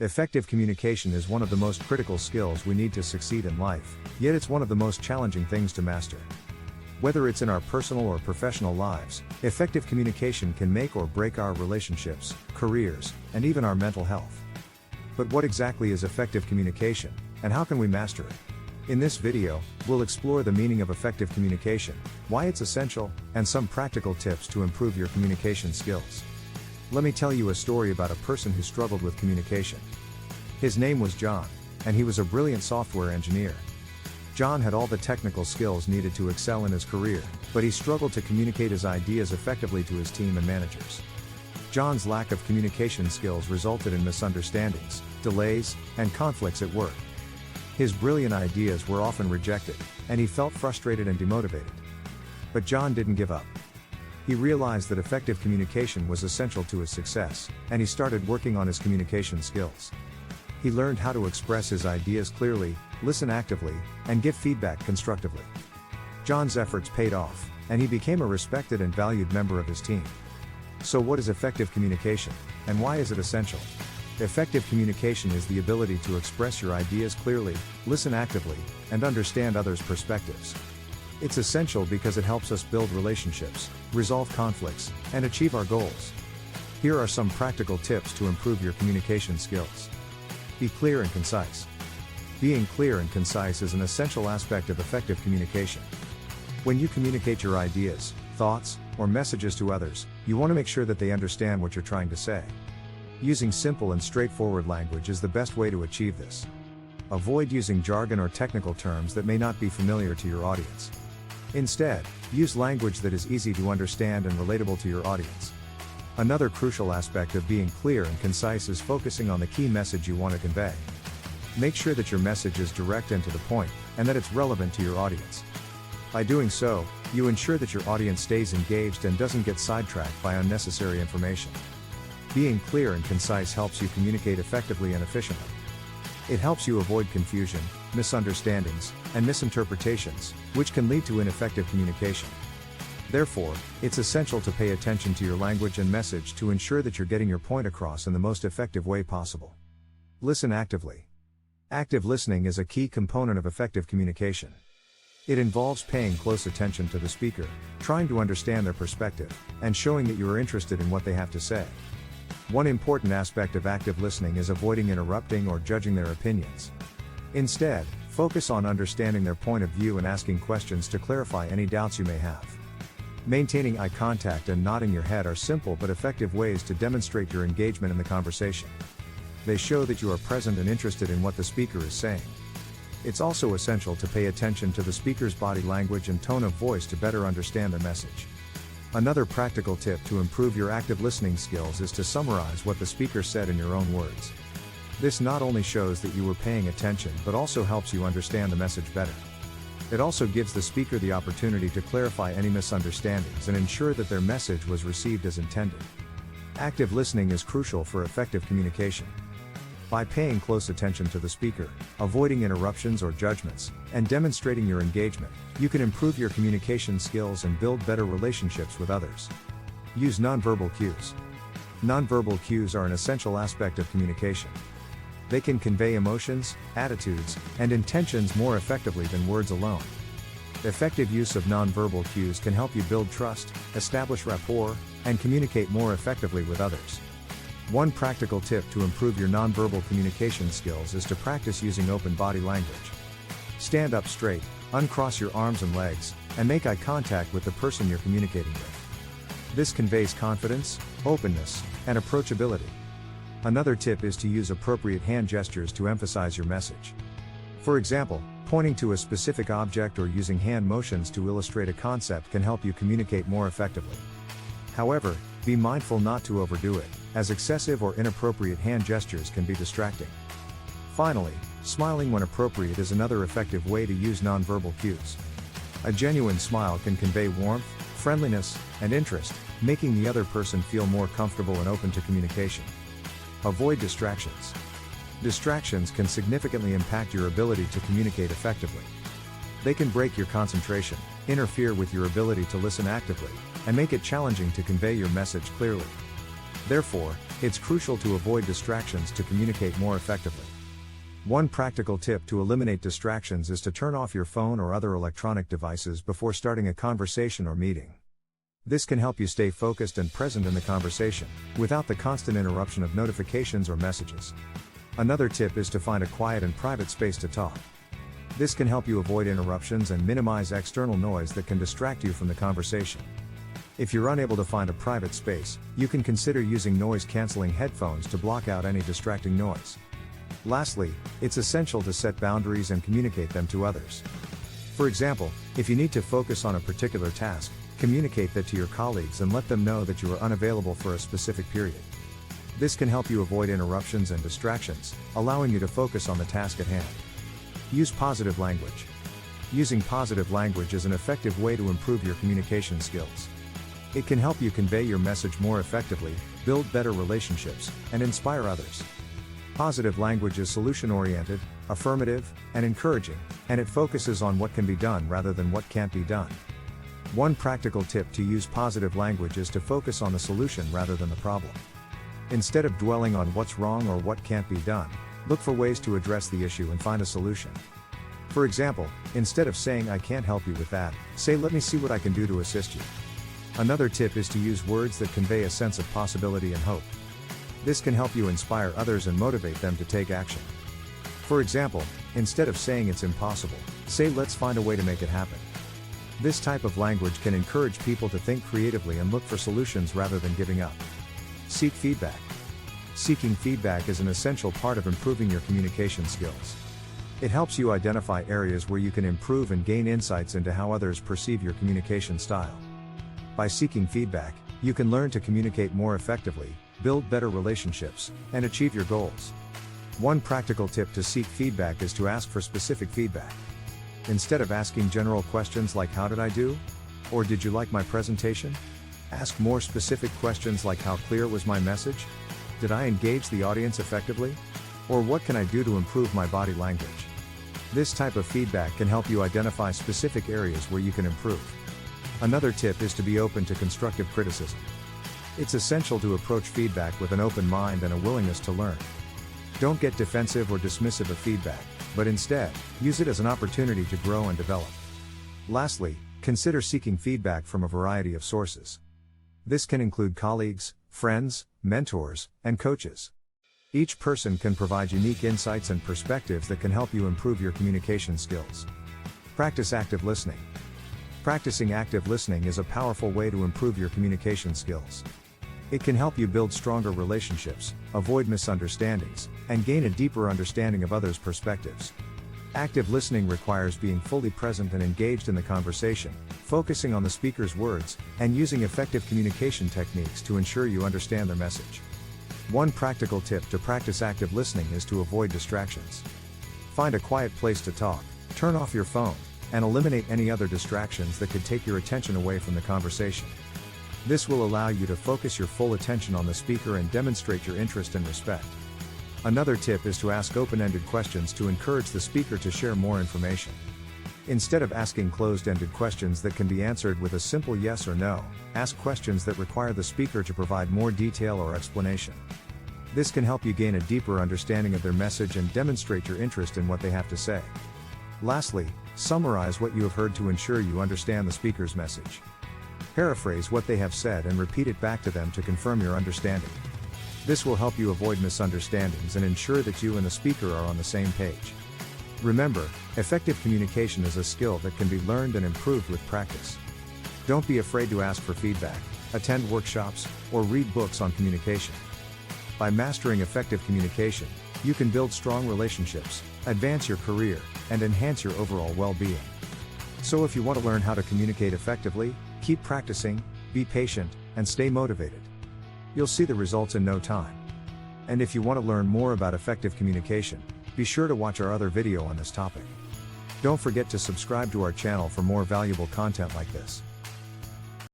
Effective communication is one of the most critical skills we need to succeed in life, yet it's one of the most challenging things to master. Whether it's in our personal or professional lives, effective communication can make or break our relationships, careers, and even our mental health. But what exactly is effective communication, and how can we master it? In this video, we'll explore the meaning of effective communication, why it's essential, and some practical tips to improve your communication skills. Let me tell you a story about a person who struggled with communication. His name was John, and he was a brilliant software engineer. John had all the technical skills needed to excel in his career, but he struggled to communicate his ideas effectively to his team and managers. John's lack of communication skills resulted in misunderstandings, delays, and conflicts at work. His brilliant ideas were often rejected, and he felt frustrated and demotivated. But John didn't give up. He realized that effective communication was essential to his success, and he started working on his communication skills. He learned how to express his ideas clearly, listen actively, and give feedback constructively. John's efforts paid off, and he became a respected and valued member of his team. So what is effective communication, and why is it essential? Effective communication is the ability to express your ideas clearly, listen actively, and understand others' perspectives. It's essential because it helps us build relationships, resolve conflicts, and achieve our goals. Here are some practical tips to improve your communication skills. Be clear and concise. Being clear and concise is an essential aspect of effective communication. When you communicate your ideas, thoughts, or messages to others, you want to make sure that they understand what you're trying to say. Using simple and straightforward language is the best way to achieve this. Avoid using jargon or technical terms that may not be familiar to your audience. Instead, use language that is easy to understand and relatable to your audience. Another crucial aspect of being clear and concise is focusing on the key message you want to convey. Make sure that your message is direct and to the point, and that it's relevant to your audience. By doing so, you ensure that your audience stays engaged and doesn't get sidetracked by unnecessary information. Being clear and concise helps you communicate effectively and efficiently. It helps you avoid confusion, misunderstandings, and misinterpretations, which can lead to ineffective communication. Therefore, it's essential to pay attention to your language and message to ensure that you're getting your point across in the most effective way possible. Listen actively. Active listening is a key component of effective communication. It involves paying close attention to the speaker, trying to understand their perspective, and showing that you are interested in what they have to say. One important aspect of active listening is avoiding interrupting or judging their opinions. Instead, focus on understanding their point of view and asking questions to clarify any doubts you may have. Maintaining eye contact and nodding your head are simple but effective ways to demonstrate your engagement in the conversation. They show that you are present and interested in what the speaker is saying. It's also essential to pay attention to the speaker's body language and tone of voice to better understand their message. Another practical tip to improve your active listening skills is to summarize what the speaker said in your own words. This not only shows that you were paying attention but also helps you understand the message better. It also gives the speaker the opportunity to clarify any misunderstandings and ensure that their message was received as intended. Active listening is crucial for effective communication. By paying close attention to the speaker, avoiding interruptions or judgments, and demonstrating your engagement, you can improve your communication skills and build better relationships with others. Use nonverbal cues. Nonverbal cues are an essential aspect of communication. They can convey emotions, attitudes, and intentions more effectively than words alone. Effective use of nonverbal cues can help you build trust, establish rapport, and communicate more effectively with others. One practical tip to improve your nonverbal communication skills is to practice using open body language. Stand up straight, uncross your arms and legs, and make eye contact with the person you're communicating with. This conveys confidence, openness, and approachability. Another tip is to use appropriate hand gestures to emphasize your message. For example, pointing to a specific object or using hand motions to illustrate a concept can help you communicate more effectively. However, be mindful not to overdo it, as excessive or inappropriate hand gestures can be distracting. Finally, smiling when appropriate is another effective way to use nonverbal cues. A genuine smile can convey warmth, friendliness, and interest, making the other person feel more comfortable and open to communication. Avoid distractions. Distractions can significantly impact your ability to communicate effectively. They can break your concentration, interfere with your ability to listen actively, and make it challenging to convey your message clearly. Therefore, it's crucial to avoid distractions to communicate more effectively. One practical tip to eliminate distractions is to turn off your phone or other electronic devices before starting a conversation or meeting. This can help you stay focused and present in the conversation, without the constant interruption of notifications or messages. Another tip is to find a quiet and private space to talk. This can help you avoid interruptions and minimize external noise that can distract you from the conversation. If you're unable to find a private space, you can consider using noise-canceling headphones to block out any distracting noise. Lastly, it's essential to set boundaries and communicate them to others. For example, if you need to focus on a particular task, communicate that to your colleagues and let them know that you are unavailable for a specific period. This can help you avoid interruptions and distractions, allowing you to focus on the task at hand. Use positive language. Using positive language is an effective way to improve your communication skills. It can help you convey your message more effectively, build better relationships, and inspire others. Positive language is solution-oriented, affirmative, and encouraging, and it focuses on what can be done rather than what can't be done. One practical tip to use positive language is to focus on the solution rather than the problem. Instead of dwelling on what's wrong or what can't be done, look for ways to address the issue and find a solution. For example, instead of saying "I can't help you with that," say "Let me see what I can do to assist you." Another tip is to use words that convey a sense of possibility and hope. This can help you inspire others and motivate them to take action. For example, instead of saying "It's impossible," say "Let's find a way to make it happen." This type of language can encourage people to think creatively and look for solutions rather than giving up. Seek feedback. Seeking feedback is an essential part of improving your communication skills. It helps you identify areas where you can improve and gain insights into how others perceive your communication style. By seeking feedback, you can learn to communicate more effectively, build better relationships, and achieve your goals. One practical tip to seek feedback is to ask for specific feedback. Instead of asking general questions like "How did I do?" or "Did you like my presentation?" ask more specific questions like "How clear was my message?" "Did I engage the audience effectively?" or "What can I do to improve my body language?" This type of feedback can help you identify specific areas where you can improve. Another tip is to be open to constructive criticism. It's essential to approach feedback with an open mind and a willingness to learn. Don't get defensive or dismissive of feedback, but instead, use it as an opportunity to grow and develop. Lastly, consider seeking feedback from a variety of sources. This can include colleagues, friends, mentors, and coaches. Each person can provide unique insights and perspectives that can help you improve your communication skills. Practice active listening. Practicing active listening is a powerful way to improve your communication skills. It can help you build stronger relationships, avoid misunderstandings, and gain a deeper understanding of others' perspectives. Active listening requires being fully present and engaged in the conversation, focusing on the speaker's words, and using effective communication techniques to ensure you understand their message. One practical tip to practice active listening is to avoid distractions. Find a quiet place to talk, turn off your phone, and eliminate any other distractions that could take your attention away from the conversation. This will allow you to focus your full attention on the speaker and demonstrate your interest and respect. Another tip is to ask open-ended questions to encourage the speaker to share more information. Instead of asking closed-ended questions that can be answered with a simple yes or no, ask questions that require the speaker to provide more detail or explanation. This can help you gain a deeper understanding of their message and demonstrate your interest in what they have to say. Lastly, summarize what you have heard to ensure you understand the speaker's message. Paraphrase what they have said and repeat it back to them to confirm your understanding. This will help you avoid misunderstandings and ensure that you and the speaker are on the same page. Remember, effective communication is a skill that can be learned and improved with practice. Don't be afraid to ask for feedback, attend workshops, or read books on communication. By mastering effective communication, you can build strong relationships, advance your career, and enhance your overall well-being. So if you want to learn how to communicate effectively, keep practicing, be patient, and stay motivated. You'll see the results in no time. And if you want to learn more about effective communication, be sure to watch our other video on this topic. Don't forget to subscribe to our channel for more valuable content like this.